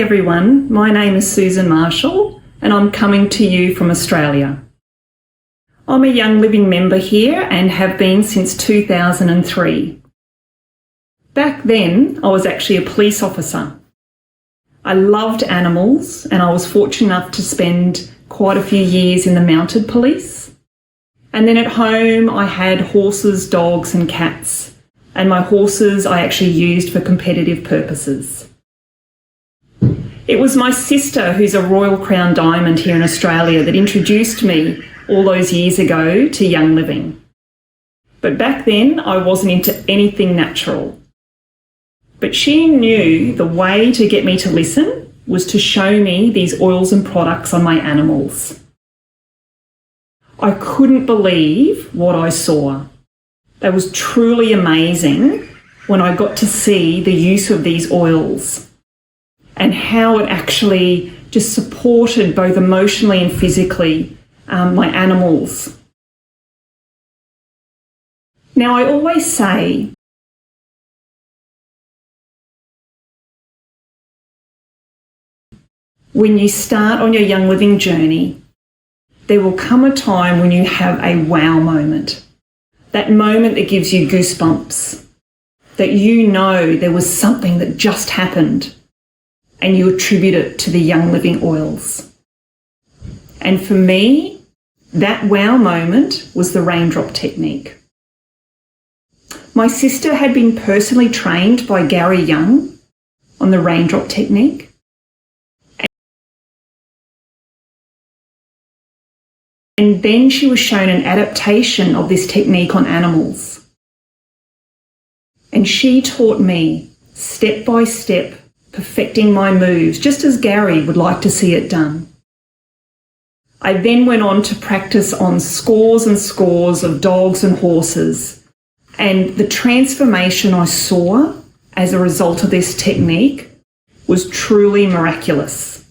everyone, my name is Susan Marshall and I'm coming to you from Australia. I'm a Young Living member here and have been since 2003. Back then, I was actually a police officer. I loved animals and I was fortunate enough to spend quite a few years in the mounted police. And then at home I had horses, dogs and cats. And my horses I actually used for competitive purposes. It was my sister, who's a Royal Crown Diamond here in Australia, that introduced me all those years ago to Young Living. But back then I wasn't into anything natural. But she knew the way to get me to listen was to show me these oils and products on my animals. I couldn't believe what I saw. That was truly amazing when I got to see the use of these oils and how it actually just supported both emotionally and physically my animals. Now, I always say when you start on your Young Living journey, there will come a time when you have a wow moment. That moment that gives you goosebumps, that you know there was something that just happened and you attribute it to the Young Living oils. And for me, that wow moment was the Raindrop technique. My sister had been personally trained by Gary Young on the Raindrop technique. And then she was shown an adaptation of this technique on animals. And she taught me, step by step, perfecting my moves, just as Gary would like to see it done. I then went on to practice on scores and scores of dogs and horses. And the transformation I saw as a result of this technique was truly miraculous.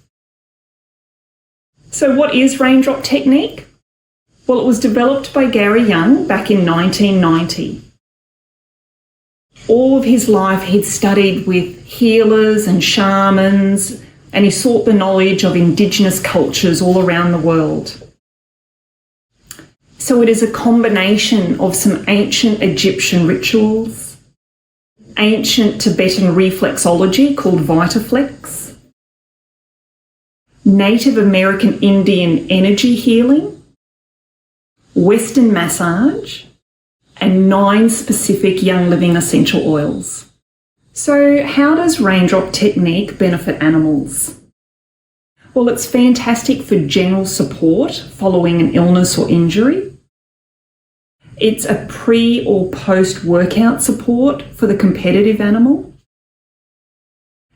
So what is Raindrop technique? Well, it was developed by Gary Young back in 1990. All of his life he'd studied with healers and shamans, and he sought the knowledge of Indigenous cultures all around the world. So it is a combination of some ancient Egyptian rituals, ancient Tibetan reflexology called Vitaflex, Native American Indian energy healing, Western massage, and 9 specific Young Living essential oils. So how does Raindrop technique benefit animals? Well, it's fantastic for general support following an illness or injury. It's a pre or post workout support for the competitive animal.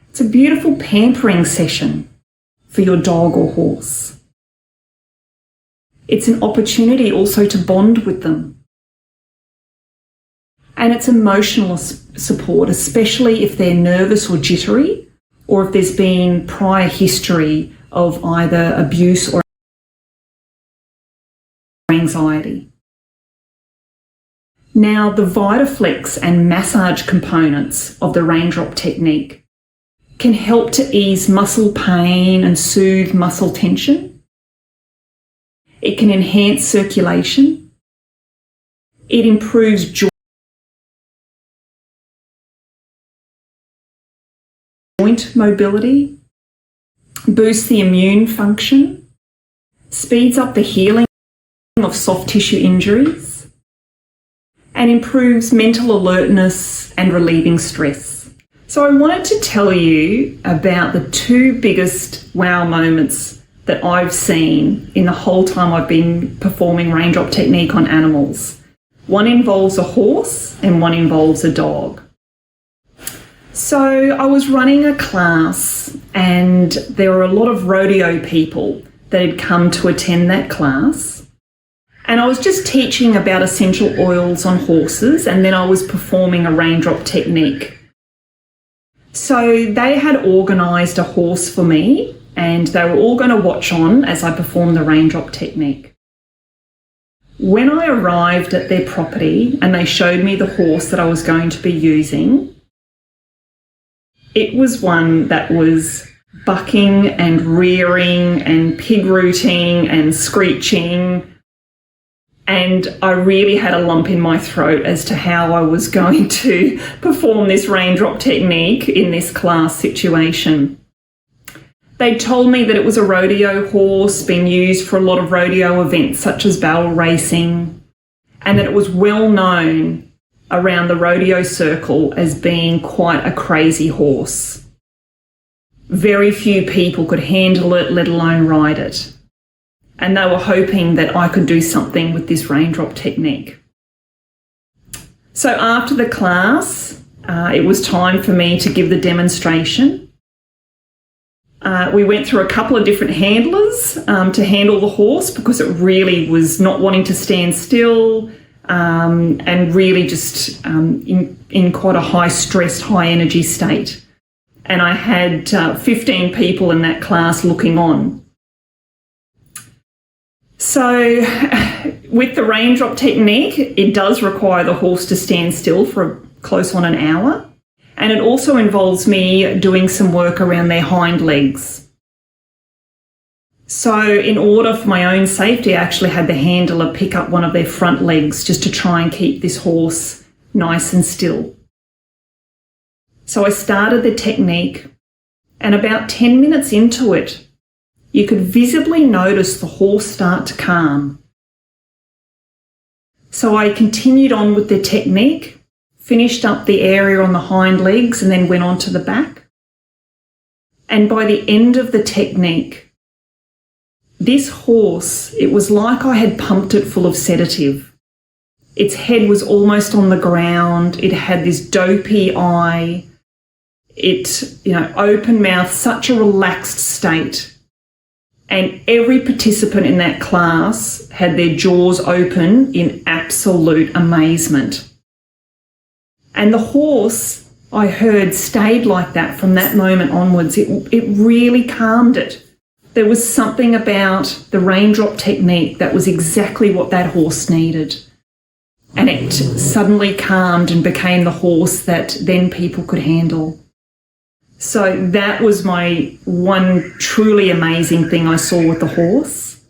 It's a beautiful pampering session for your dog or horse. It's an opportunity also to bond with them. And it's emotional support, especially if they're nervous or jittery, or if there's been prior history of either abuse or anxiety. Now, the Vitaflex and massage components of the Raindrop technique can help to ease muscle pain and soothe muscle tension. It can enhance circulation. It improves joint mobility, boosts the immune function, speeds up the healing of soft tissue injuries, and improves mental alertness and relieving stress. So I wanted to tell you about the 2 biggest wow moments that I've seen in the whole time I've been performing Raindrop technique on animals. One involves a horse and one involves a dog. So I was running a class and there were a lot of rodeo people that had come to attend that class. And I was just teaching about essential oils on horses, and then I was performing a Raindrop technique. So they had organised a horse for me and they were all going to watch on as I performed the Raindrop technique. When I arrived at their property and they showed me the horse that I was going to be using, it was one that was bucking and rearing and pig rooting and screeching. And I really had a lump in my throat as to how I was going to perform this raindrop technique in this class situation. They told me that it was a rodeo horse being used for a lot of rodeo events such as barrel racing, and that it was well known around the rodeo circle as being quite a crazy horse. Very few people could handle it, let alone ride it. And they were hoping that I could do something with this raindrop technique. So after the class, it was time for me to give the demonstration. We went through a couple of different handlers to handle the horse because it really was not wanting to stand still and really just in quite a high-stressed, high-energy state. And I had 15 people in that class looking on. So with the raindrop technique, it does require the horse to stand still for close on an hour. And it also involves me doing some work around their hind legs. So in order for my own safety, I actually had the handler pick up one of their front legs just to try and keep this horse nice and still. So I started the technique, and about 10 minutes into it, you could visibly notice the horse start to calm. So I continued on with the technique, finished up the area on the hind legs, and then went on to the back. And by the end of the technique, this horse, it was like I had pumped it full of sedative. Its head was almost on the ground. It had this dopey eye. It, open mouth, such a relaxed state. And every participant in that class had their jaws open in absolute amazement. And the horse, I heard, stayed like that from that moment onwards. It really calmed it. There was something about the raindrop technique that was exactly what that horse needed. And it suddenly calmed and became the horse that then people could handle. So that was my one truly amazing thing I saw with the horse.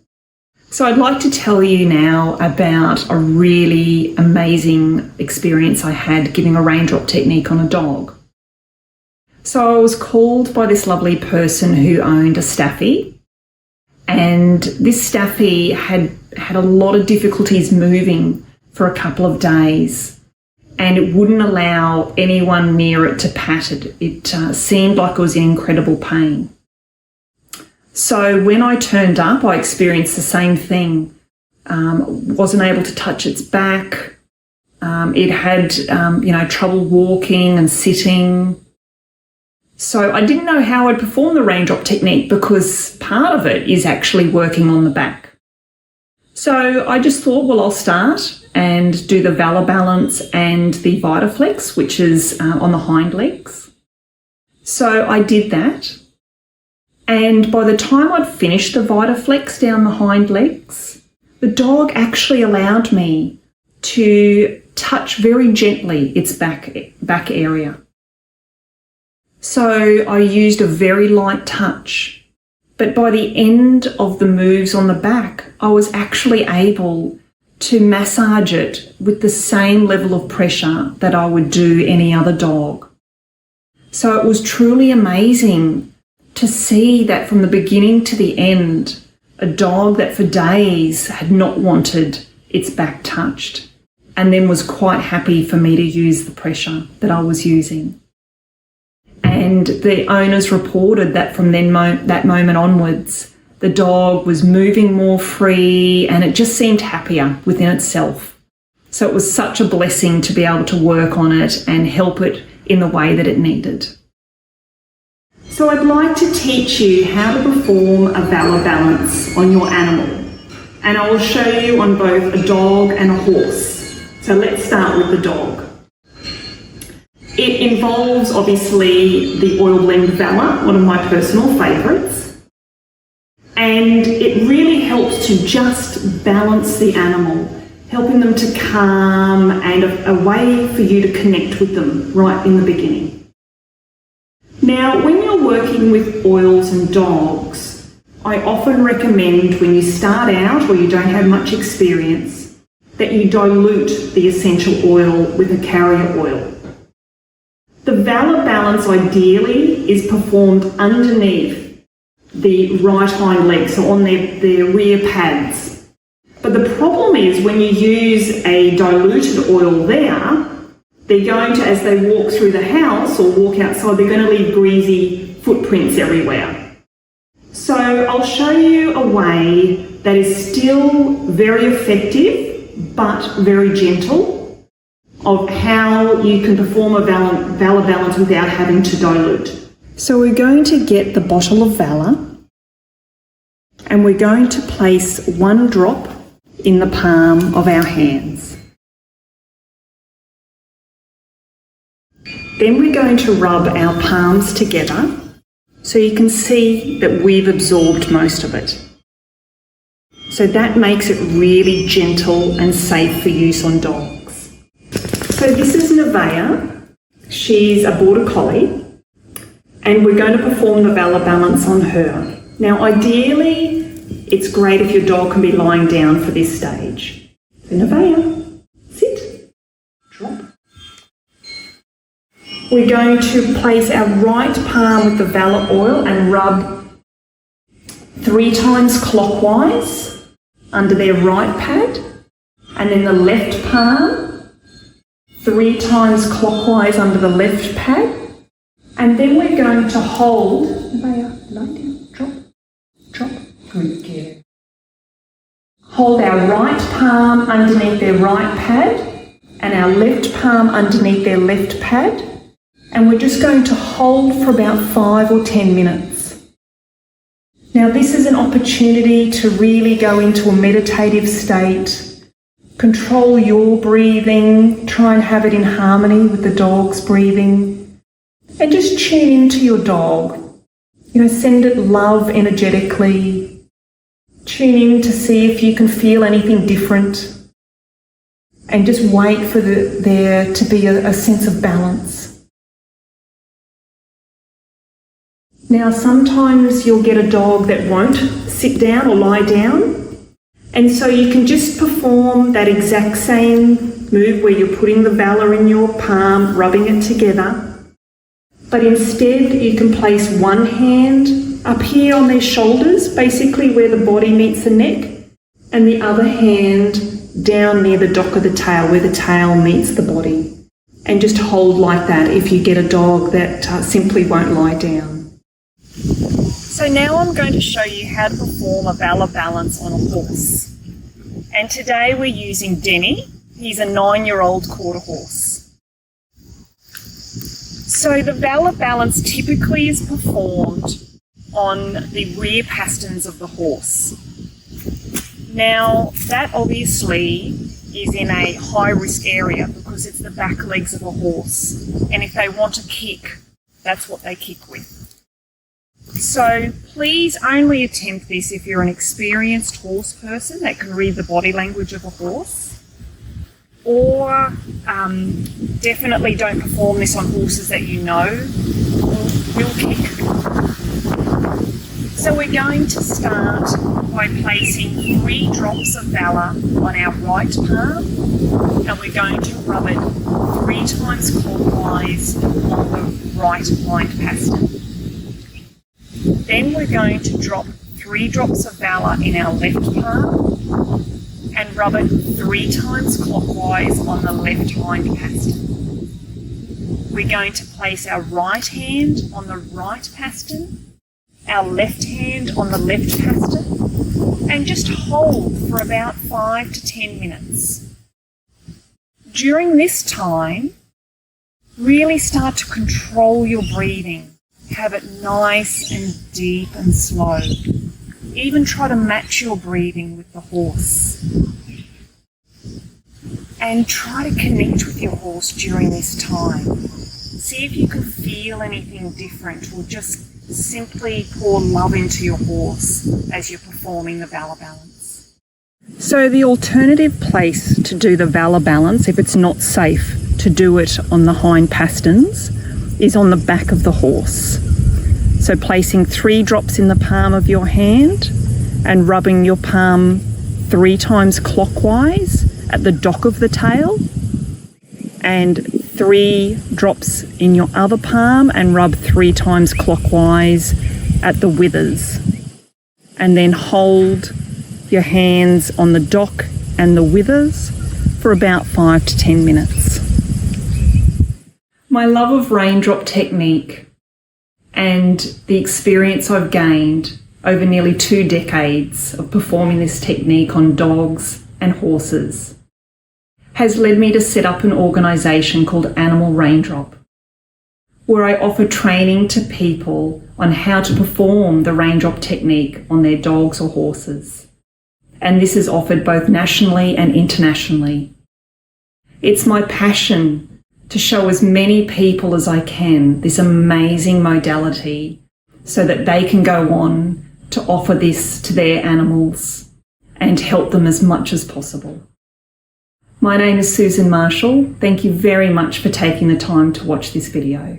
So I'd like to tell you now about a really amazing experience I had giving a raindrop technique on a dog. So I was called by this lovely person who owned a staffy, and this staffy had a lot of difficulties moving for a couple of days. And it wouldn't allow anyone near it to pat it. It seemed like it was in incredible pain. So when I turned up, I experienced the same thing. Wasn't able to touch its back. It had, trouble walking and sitting. So I didn't know how I'd perform the raindrop technique because part of it is actually working on the back. So I just thought, well, I'll start and do the Valor Balance and the Vitaflex, which is on the hind legs. So I did that. And by the time I'd finished the Vitaflex down the hind legs, the dog actually allowed me to touch very gently its back area. So I used a very light touch. But by the end of the moves on the back, I was actually able to massage it with the same level of pressure that I would do any other dog. So it was truly amazing to see that from the beginning to the end, a dog that for days had not wanted its back touched and then was quite happy for me to use the pressure that I was using. And the owners reported that from that moment onwards, the dog was moving more free and it just seemed happier within itself. So it was such a blessing to be able to work on it and help it in the way that it needed. So I'd like to teach you how to perform a Valor Balance on your animal. And I will show you on both a dog and a horse. So let's start with the dog. It involves, obviously, the oil blend Valor, one of my personal favourites. And it really helps to just balance the animal, helping them to calm and a way for you to connect with them right in the beginning. Now, when you're working with oils and dogs, I often recommend when you start out or you don't have much experience that you dilute the essential oil with a carrier oil. The valor balance ideally is performed underneath the right hind leg, so on their rear pads. But the problem is when you use a diluted oil there, they're going to, as they walk through the house or walk outside, they're going to leave greasy footprints everywhere. So I'll show you a way that is still very effective but very gentle of how you can perform a valor balance without having to dilute. So we're going to get the bottle of valor and we're going to place 1 drop in the palm of our hands. Then we're going to rub our palms together so you can see that we've absorbed most of it. So that makes it really gentle and safe for use on dogs. So this is Nevaeh. She's a border collie and we're going to perform the valor balance on her. Now ideally it's great if your dog can be lying down for this stage. So Nevaeh, sit, drop. We're going to place our right palm with the valor oil and rub 3 times clockwise under their right pad, and then the left palm 3 times clockwise under the left pad, and then we're going to hold, Nevaeh, lie down, drop, drop, good girl. Hold our right palm underneath their right pad and our left palm underneath their left pad. And we're just going to hold for about 5 or 10 minutes. Now this is an opportunity to really go into a meditative state, control your breathing, try and have it in harmony with the dog's breathing, and just tune into your dog. Send it love energetically, tune in to see if you can feel anything different, and just wait for there to be a sense of balance. Now sometimes you'll get a dog that won't sit down or lie down, and so you can just perform that exact same move where you're putting the valor in your palm, rubbing it together, but instead you can place one hand up here on their shoulders, basically where the body meets the neck, and the other hand down near the dock of the tail, where the tail meets the body, and just hold like that if you get a dog that simply won't lie down. So now I'm going to show you how to perform a valor balance on a horse. And today we're using Denny. He's a 9-year-old quarter horse. So the valor balance typically is performed on the rear pasterns of the horse. Now that obviously is in a high risk area because it's the back legs of a horse. And if they want to kick, that's what they kick with. So please only attempt this if you're an experienced horse person that can read the body language of a horse, or definitely don't perform this on horses that you know will kick. So we're going to start by placing 3 drops of valor on our right palm, and we're going to rub it 3 times clockwise on the right hind pastern. Then we're going to drop 3 drops of valor in our left palm and rub it 3 times clockwise on the left hind pastern. We're going to place our right hand on the right pastern, our left hand on the left pastern, and just hold for about 5 to 10 minutes. During this time, really start to control your breathing. Have it nice and deep and slow. Even try to match your breathing with the horse. And try to connect with your horse during this time. See if you can feel anything different, or just simply pour love into your horse as you're performing the valor balance. So the alternative place to do the valor balance, if it's not safe to do it on the hind pasterns, is on the back of the horse. So placing 3 drops in the palm of your hand and rubbing your palm 3 times clockwise at the dock of the tail, and 3 drops in your other palm and rub 3 times clockwise at the withers. And then hold your hands on the dock and the withers for about 5 to 10 minutes. My love of Raindrop technique and the experience I've gained over nearly 2 decades of performing this technique on dogs and horses has led me to set up an organisation called Animal Raindrop, where I offer training to people on how to perform the Raindrop technique on their dogs or horses. And this is offered both nationally and internationally. It's my passion to show as many people as I can this amazing modality so that they can go on to offer this to their animals and help them as much as possible. My name is Susan Marshall. Thank you very much for taking the time to watch this video.